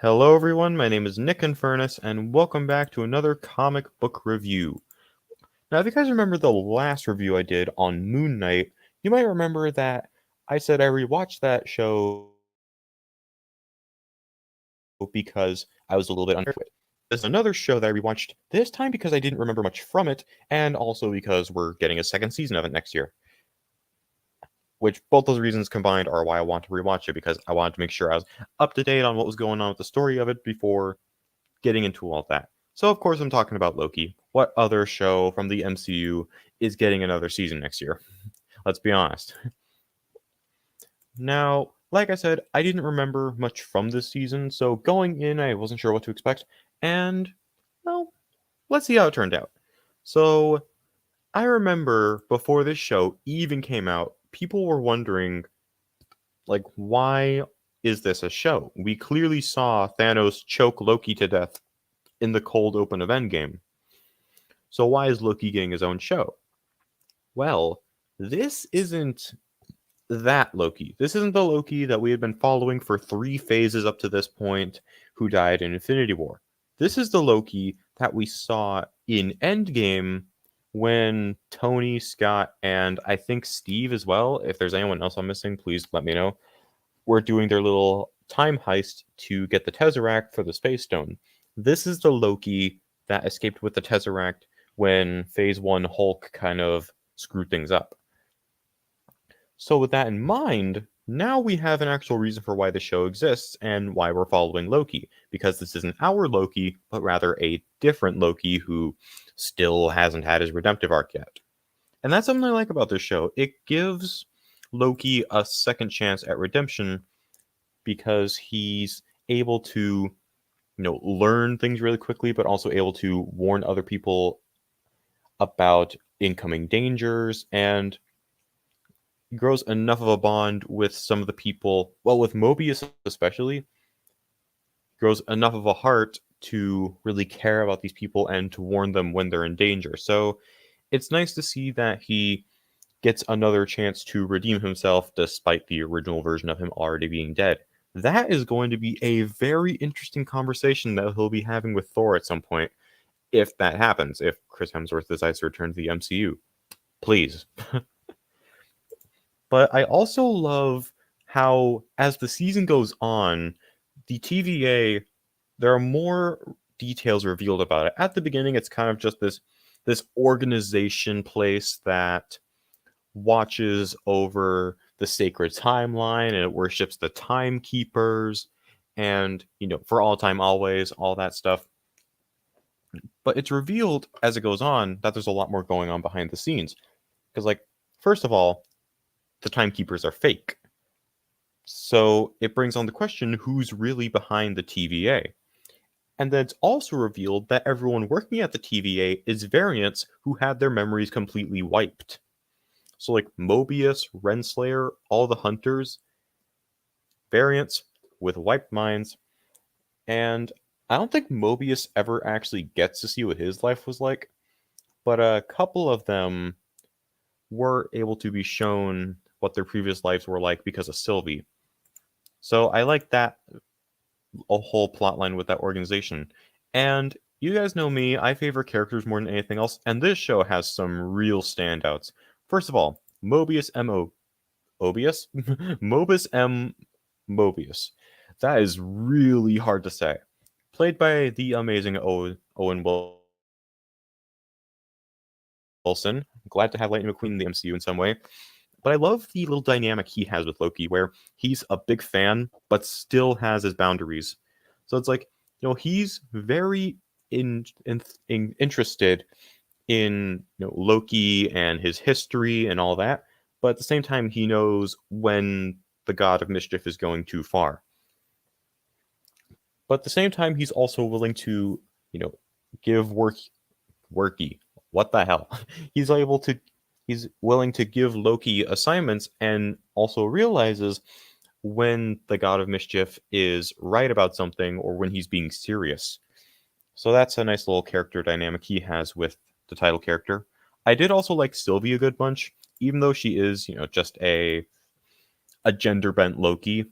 Hello everyone, my name is Nick Infernus, and welcome back to another comic book review. Now, if you guys remember the last review I did on Moon Knight, you might remember that I said I rewatched that show because I was a little bit unfair to it. There's another show that I rewatched, this time because I didn't remember much from it, and also because we're getting a second season of it next year. Which both those reasons combined are why I want to rewatch it, because I wanted to make sure I was up to date on what was going on with the story of it before getting into all that. So, of course, I'm talking about Loki. What other show from the MCU is getting another season next year? Let's be honest. Now, like I said, I didn't remember much from this season, so going in, I wasn't sure what to expect, and, well, let's see how it turned out. So, I remember before this show even came out, people were wondering, like, why is this a show? We clearly saw Thanos choke Loki to death in the cold open of Endgame. So why is Loki getting his own show? Well, this isn't that Loki. This isn't the Loki that we had been following for 3 phases up to this point, who died in Infinity War. This is the Loki that we saw in Endgame when Tony, Scott, and I think Steve as well, if there's anyone else I'm missing, please let me know, were doing their little time heist to get the Tesseract for the Space Stone. This is the Loki that escaped with the Tesseract when Phase 1 Hulk kind of screwed things up. So, with that in mind, now we have an actual reason for why the show exists and why we're following Loki. Because this isn't our Loki, but rather a different Loki who still hasn't had his redemptive arc yet. And that's something I like about this show. It gives Loki a second chance at redemption because he's able to, learn things really quickly, but also able to warn other people about incoming dangers, and grows enough of a bond with some of the people, well, with Mobius especially, grows enough of a heart to really care about these people and to warn them when they're in danger. So it's nice to see that he gets another chance to redeem himself despite the original version of him already being dead. That is going to be a very interesting conversation that he'll be having with Thor at some point, if that happens, if Chris Hemsworth decides to return to the MCU. Please. But I also love how, as the season goes on, the TVA, there are more details revealed about it. At the beginning, it's kind of just this organization place that watches over the sacred timeline, and it worships the timekeepers and, for all time always, all that stuff. But it's revealed as it goes on that there's a lot more going on behind the scenes, because, like, first of all, the timekeepers are fake, so it brings on the question, who's really behind the TVA? And then it's also revealed that everyone working at the TVA is variants who had their memories completely wiped. So, like, Mobius, Renslayer, all the hunters, variants with wiped minds. And I don't think Mobius ever actually gets to see what his life was like, but a couple of them were able to be shown what their previous lives were like because of Sylvie. So I like that a whole plotline with that organization. And you guys know me, I favor characters more than anything else, and this show has some real standouts. First of all, Mobius M.O. Mobius? Mobus M. Mobius. That is really hard to say. Played by the amazing Owen Wilson. Glad to have Lightning McQueen in the MCU in some way. But I love the little dynamic he has with Loki, where he's a big fan, but still has his boundaries. So it's like, he's very interested in, Loki and his history and all that, but at the same time, he knows when the God of Mischief is going too far. But at the same time, he's also willing to, give worky. What the hell? He's willing to give Loki assignments, and also realizes when the God of Mischief is right about something or when he's being serious. So that's a nice little character dynamic he has with the title character. I did also like Sylvie a good bunch, even though she is, just a gender bent Loki.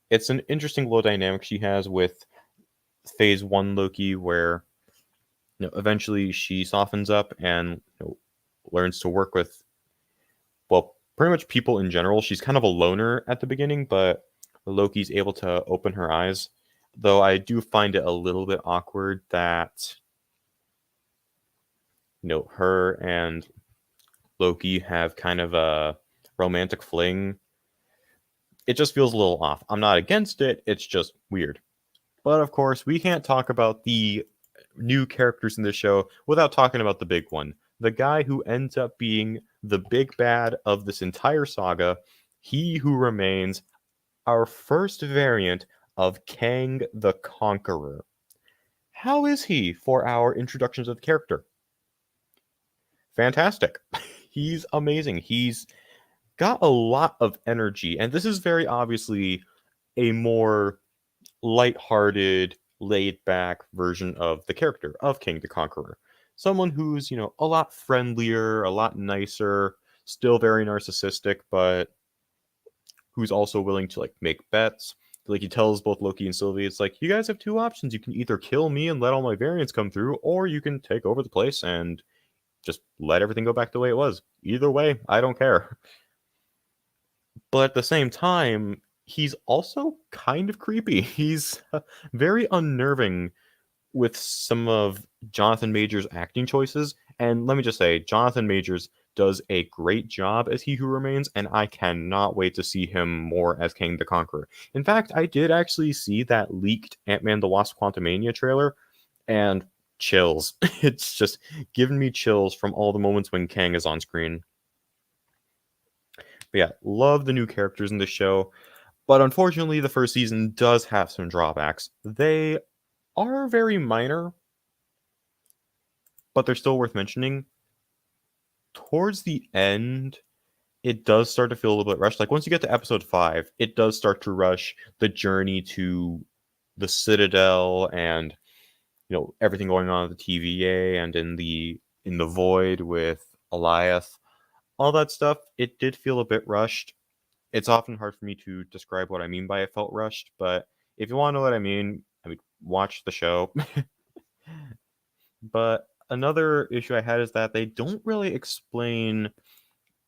It's an interesting little dynamic she has with phase 1 Loki where eventually she softens up and learns to work with, well, pretty much people in general. She's kind of a loner at the beginning, but Loki's able to open her eyes. Though I do find it a little bit awkward that her and Loki have kind of a romantic fling. It just feels a little off. I'm not against it, it's just weird. But of course, we can't talk about the new characters in this show without talking about the big one. The guy who ends up being the big bad of this entire saga, he who remains, our first variant of Kang the Conqueror. How is he for our introductions of the character? Fantastic. He's amazing. He's got a lot of energy, and this is very obviously a more light-hearted, laid-back version of the character of King the Conqueror. Someone who's, a lot friendlier, a lot nicer, still very narcissistic, but who's also willing to make bets. Like he tells both Loki and Sylvie, it's like, you guys have two options. You can either kill me and let all my variants come through, or you can take over the place and just let everything go back the way it was. Either way, I don't care. But at the same time, he's also kind of creepy. He's very unnerving with some of Jonathan Majors' acting choices. And let me just say, Jonathan Majors does a great job as He Who Remains, and I cannot wait to see him more as Kang the Conqueror. In fact, I did actually see that leaked Ant-Man the Wasp Quantumania trailer, and chills. It's just giving me chills from all the moments when Kang is on screen. But yeah, love the new characters in this show. But unfortunately, the first season does have some drawbacks. They are very minor, but they're still worth mentioning. Towards the end, it does start to feel a little bit rushed. Like once you get to episode 5, it does start to rush the journey to the Citadel and everything going on at the TVA and in the void with Elias. All that stuff, it did feel a bit rushed. It's often hard for me to describe what I mean by it felt rushed, but if you want to know what I mean, watch the show. But another issue I had is that they don't really explain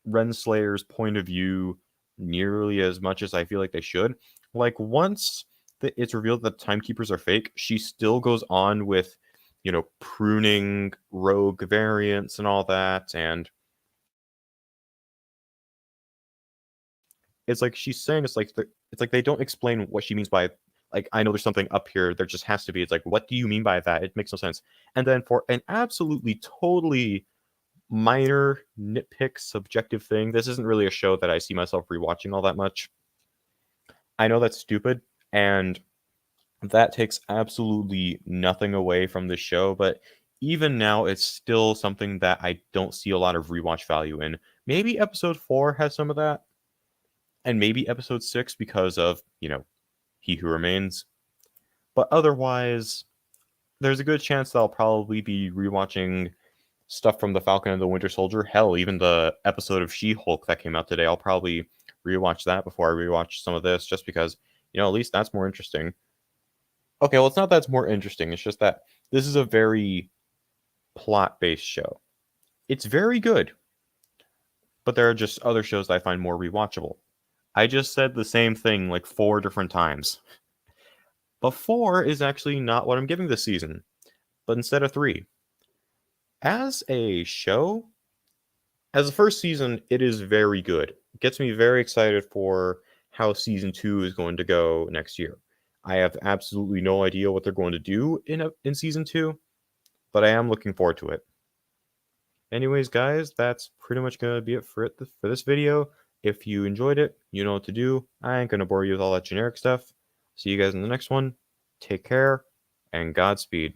Renslayer's point of view nearly as much as I feel like they should. Like once it's revealed that timekeepers are fake, she still goes on with, pruning rogue variants and all that, and it's like she's saying it's like they don't explain what she means by I know there's something up here. There just has to be. It's like, what do you mean by that? It makes no sense. And then for an absolutely totally minor nitpick subjective thing, this isn't really a show that I see myself rewatching all that much. I know that's stupid, and that takes absolutely nothing away from the show, but even now it's still something that I don't see a lot of rewatch value in. Maybe episode 4 has some of that, and maybe episode 6 because of, He Who Remains. But otherwise, there's a good chance that I'll probably be rewatching stuff from The Falcon and the Winter Soldier. Hell, even the episode of She-Hulk that came out today, I'll probably rewatch that before I rewatch some of this, just because, at least that's more interesting. Okay, well, it's not that it's more interesting, it's just that this is a very plot-based show. It's very good, but there are just other shows that I find more rewatchable. I just said the same thing 4 different times. But 4 is actually not what I'm giving this season, but instead of 3. As a show, as a first season, it is very good. It gets me very excited for how season 2 is going to go next year. I have absolutely no idea what they're going to do in season 2, but I am looking forward to it. Anyways, guys, that's pretty much going to be it for this video. If you enjoyed it, you know what to do. I ain't going to bore you with all that generic stuff. See you guys in the next one. Take care, and Godspeed.